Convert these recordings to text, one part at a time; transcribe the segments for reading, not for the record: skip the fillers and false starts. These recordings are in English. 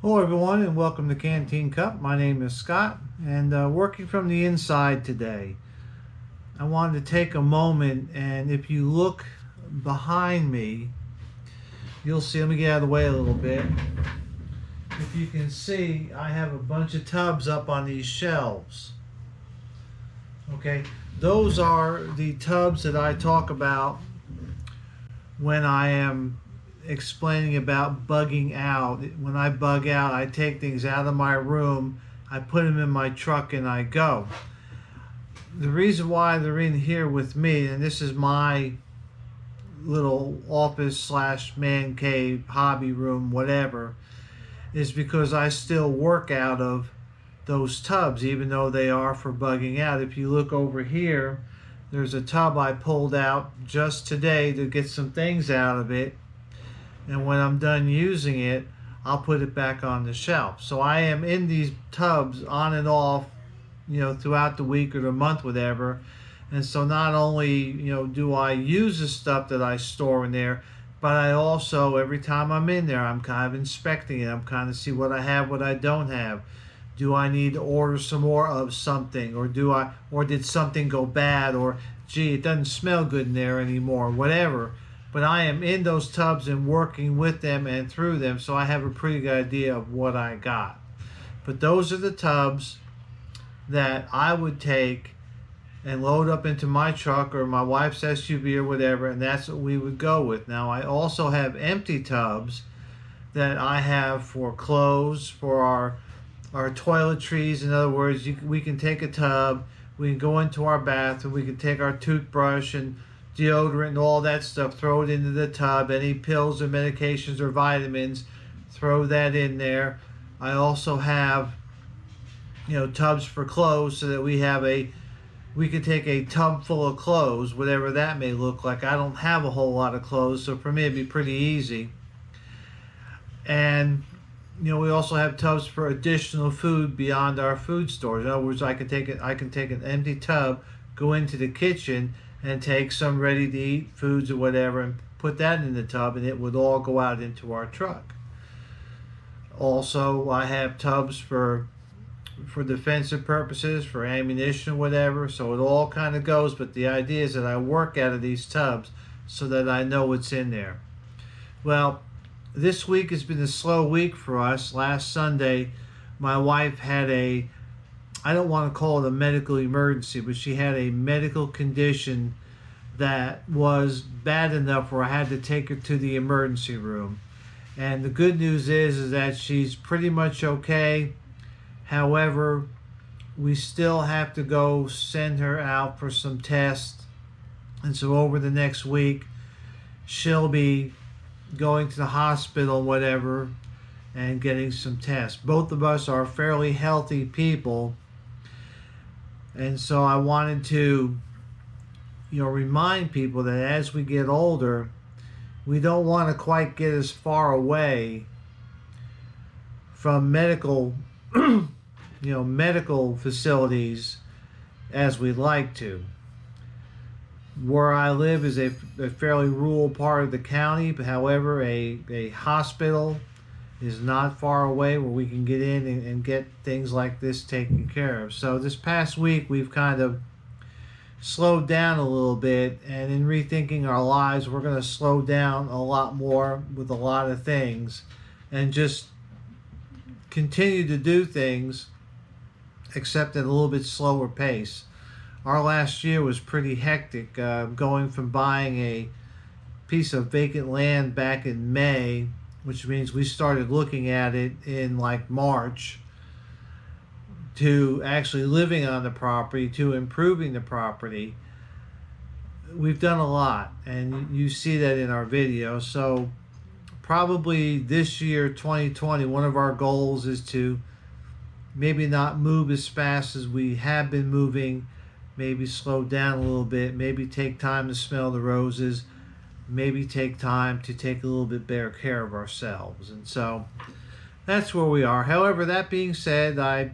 Hello everyone and welcome to Canteen Cup. My name is Scott and working from the inside today. I wanted to take a moment, and if you look behind me, you'll see, let me get out of the way a little bit. If you can see, I have a bunch of tubs up on these shelves. Okay, those are the tubs that I talk about when I am explaining about bugging out. When I bug out, I take things out of my room, I put them in my truck, and I go. The reason why they're in here with me, and this is my little office slash man cave, hobby room, whatever, is because I still work out of those tubs, even though they are for bugging out. If you look over here, there's a tub I pulled out just today to get some things out of it, and when I'm done using it, I'll put it back on the shelf. So I am in these tubs on and off, throughout the week or the month, whatever. And so not only, do I use the stuff that I store in there, but I also, every time I'm in there, I'm kind of inspecting it. I'm kind of see what I have, what I don't have. Do I need to order some more of something, or did something go bad, or gee, it doesn't smell good in there anymore, whatever. But I am in those tubs and working with them and through them, so I have a pretty good idea of what I got. But those are the tubs that I would take and load up into my truck or my wife's SUV or whatever, and that's what we would go with. Now, I also have empty tubs that I have for clothes, for our toiletries. In other words, we can take a tub, we can go into our bathroom, we can take our toothbrush and deodorant and all that stuff, throw it into the tub. Any pills or medications or vitamins, throw that in there. I also have, tubs for clothes, so that we can take a tub full of clothes, whatever that may look like. I don't have a whole lot of clothes, so for me it'd be pretty easy. And we also have tubs for additional food beyond our food stores. In other words, I can take an empty tub, go into the kitchen, and take some ready-to-eat foods or whatever and put that in the tub, and it would all go out into our truck. Also, I have tubs for defensive purposes, for ammunition or whatever, so it all kind of goes, but the idea is that I work out of these tubs so that I know what's in there. Well, this week has been a slow week for us. Last Sunday, my wife had I don't want to call it a medical emergency, but she had a medical condition that was bad enough where I had to take her to the emergency room. And the good news is that she's pretty much okay. However, we still have to go send her out for some tests. And so over the next week, she'll be going to the hospital, whatever, and getting some tests. Both of us are fairly healthy people. And so I wanted to, remind people that as we get older, we don't want to quite get as far away from medical facilities as we'd like to. Where I live is a fairly rural part of the county, but however, a hospital is not far away where we can get in and get things like this taken care of. So this past week, we've kind of slowed down a little bit, and in rethinking our lives, we're going to slow down a lot more with a lot of things and just continue to do things, except at a little bit slower pace. Our last year was pretty hectic, going from buying a piece of vacant land back in May, which means we started looking at it in like March, to actually living on the property, to improving the property. We've done a lot, and you see that in our video. So probably this year, 2020, one of our goals is to maybe not move as fast as we have been moving, maybe slow down a little bit, maybe take time to smell the roses, maybe take time to take a little bit better care of ourselves. And so that's where we are. However, that being said, I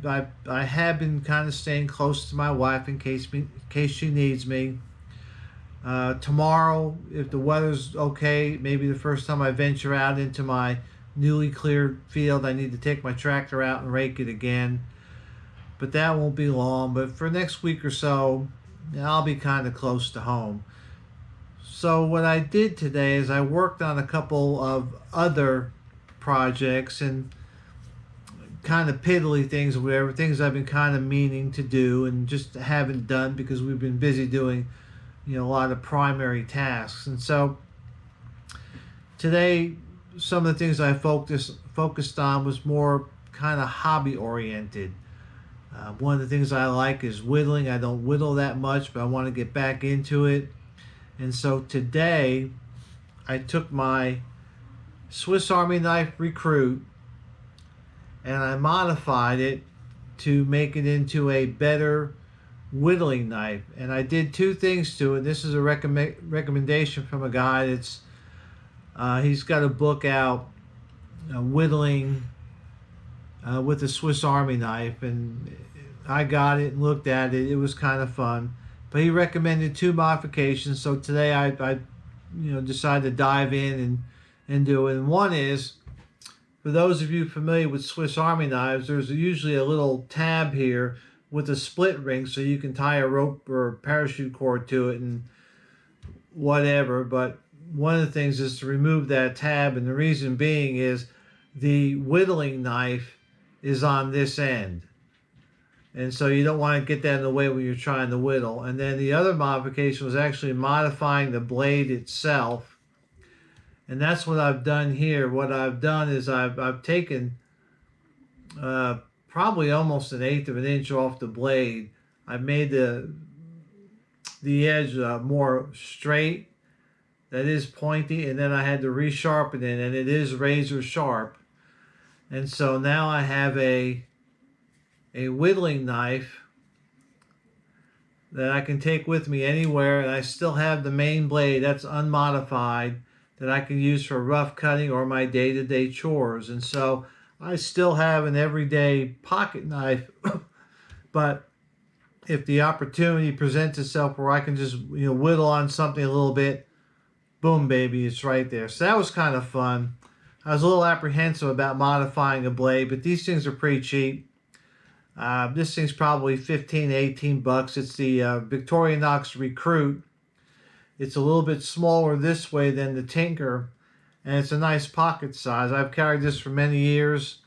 have been kind of staying close to my wife in case she needs me. Tomorrow, if the weather's okay, maybe the first time I venture out into my newly cleared field. I need to take my tractor out and rake it again, but that won't be long. But for next week or so, I'll be kind of close to home. So what I did today is I worked on a couple of other projects and kind of piddly things or whatever, things I've been kind of meaning to do and just haven't done because we've been busy doing, a lot of primary tasks. And so today, some of the things I focused on was more kind of hobby oriented. One of the things I like is whittling. I don't whittle that much, but I want to get back into it. And so today, I took my Swiss Army knife Recruit and I modified it to make it into a better whittling knife. And I did two things to it. This is a recommendation from a guy that's he's got a book out, whittling with a Swiss Army knife, and I got it and looked at it. It was kind of fun, but he recommended two modifications. So today I decided to dive in and do it. And one is, for those of you familiar with Swiss Army knives, there's usually a little tab here with a split ring so you can tie a rope or parachute cord to it and whatever. But one of the things is to remove that tab, and the reason being is the whittling knife is on this end. And so you don't want to get that in the way when you're trying to whittle. And then the other modification was actually modifying the blade itself. And that's what I've done here. What I've done is I've taken probably almost 1/8 of an inch off the blade. I've made the edge more straight. That is pointy, and then I had to resharpen it, and it is razor sharp. And so now I have a whittling knife that I can take with me anywhere, and I still have the main blade that's unmodified that I can use for rough cutting or my day-to-day chores. And so I still have an everyday pocket knife, but if the opportunity presents itself where I can just whittle on something a little bit, boom, baby, it's right there. So that was kind of fun. I was a little apprehensive about modifying a blade, but these things are pretty cheap. This thing's probably 15 to 18 bucks. It's the Victorinox Recruit. It's a little bit smaller this way than the Tinker, and it's a nice pocket size. I've carried this for many years,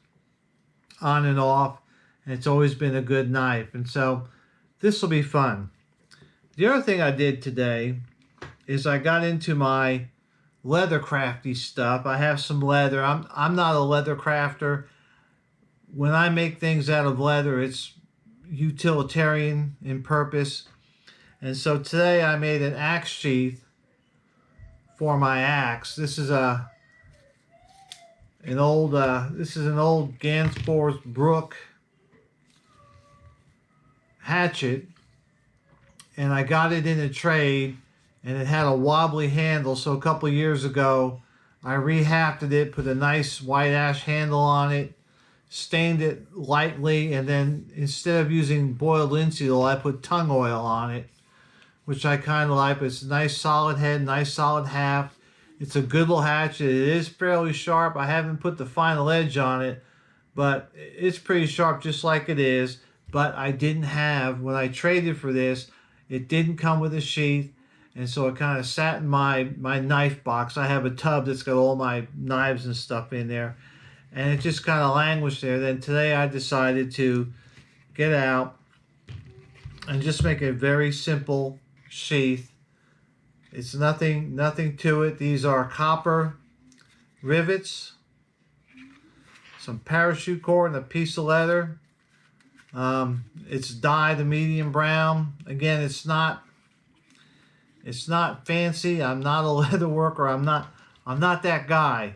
on and off, and it's always been a good knife. And so this will be fun. The other thing I did today is I got into my leather crafty stuff. I have some leather. I'm not a leather crafter. When I make things out of leather, it's utilitarian in purpose. And so today I made an axe sheath for my axe. This is an old Gansport Brook hatchet, and I got it in a trade, and it had a wobbly handle. So a couple of years ago, I rehafted it, put a nice white ash handle on it, stained it lightly, and then instead of using boiled linseed oil, I put tung oil on it, which I kind of like. It's a nice solid head, nice solid haft. It's a good little hatchet. It is fairly sharp. I haven't put the final edge on it, but it's pretty sharp just like it is. But I didn't have, when I traded for this, it didn't come with a sheath, and so it kind of sat in my knife box. I have a tub that's got all my knives and stuff in there, and it just kind of languished there. Then today I decided to get out and just make a very simple sheath. It's nothing to it. These are copper rivets, some parachute cord, and a piece of leather. It's dyed a medium brown. Again, it's not fancy. I'm not a leather worker. I'm not that guy,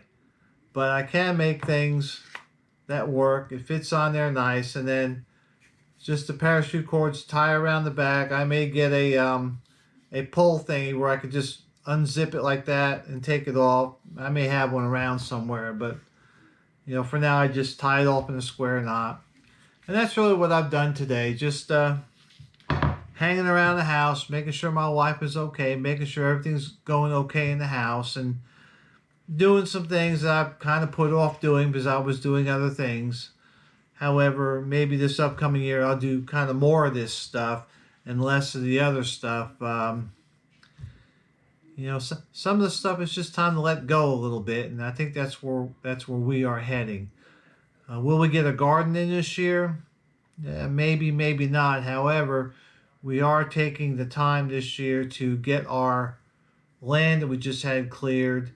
but I can make things that work. It fits on there nice, and then just the parachute cords tie around the back. I may get a pull thingy where I could just unzip it like that and take it off. I may have one around somewhere, but for now I just tie it off in a square knot. And that's really what I've done today. Just hanging around the house, making sure my wife is okay, making sure everything's going okay in the house. And doing some things that I've kind of put off doing because I was doing other things. However, maybe this upcoming year I'll do kind of more of this stuff and less of the other stuff. Some of the stuff is just time to let go a little bit, and I think that's where we are heading. Will we get a garden in this year? Maybe, maybe not. However, we are taking the time this year to get our land that we just had cleared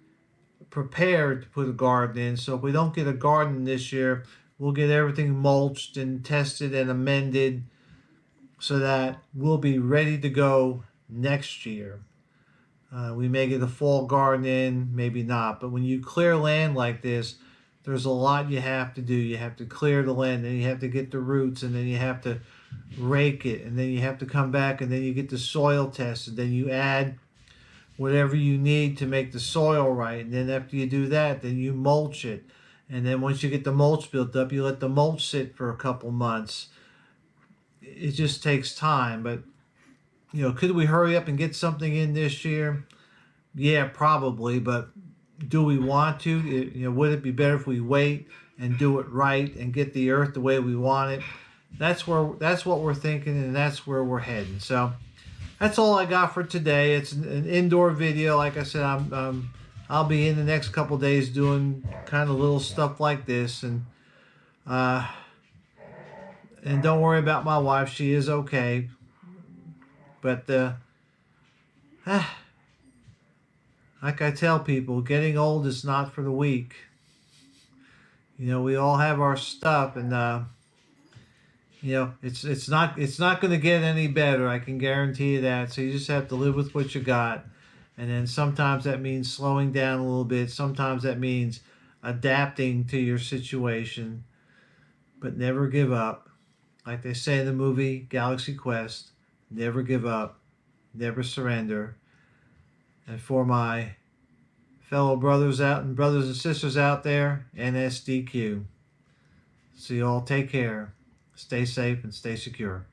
prepared to put a garden in. So if we don't get a garden this year, we'll get everything mulched and tested and amended so that we'll be ready to go next year. We may get a fall garden in, maybe not. But when you clear land like this, there's a lot you have to do. You have to clear the land, then you have to get the roots, and then you have to rake it, and then you have to come back, and then you get the soil tested. Then you add whatever you need to make the soil right. And then after you do that, then you mulch it. And then once you get the mulch built up, you let the mulch sit for a couple months. It just takes time. But, could we hurry up and get something in this year? Yeah, probably. But do we want to? Would it be better if we wait and do it right and get the earth the way we want it? That's what we're thinking, and that's where we're heading. So that's all I got for today. It's an indoor video. Like I said, I'll be in the next couple days doing kind of little stuff like this, and don't worry about my wife. She is okay. But like I tell people, getting old is not for the weak. We all have our stuff, and it's not going to get any better. I can guarantee you that. So you just have to live with what you got. And then sometimes that means slowing down a little bit. Sometimes that means adapting to your situation. But never give up. Like they say in the movie Galaxy Quest, never give up, never surrender. And for my fellow brothers and sisters out there, NSDQ. So you all take care. Stay safe and stay secure.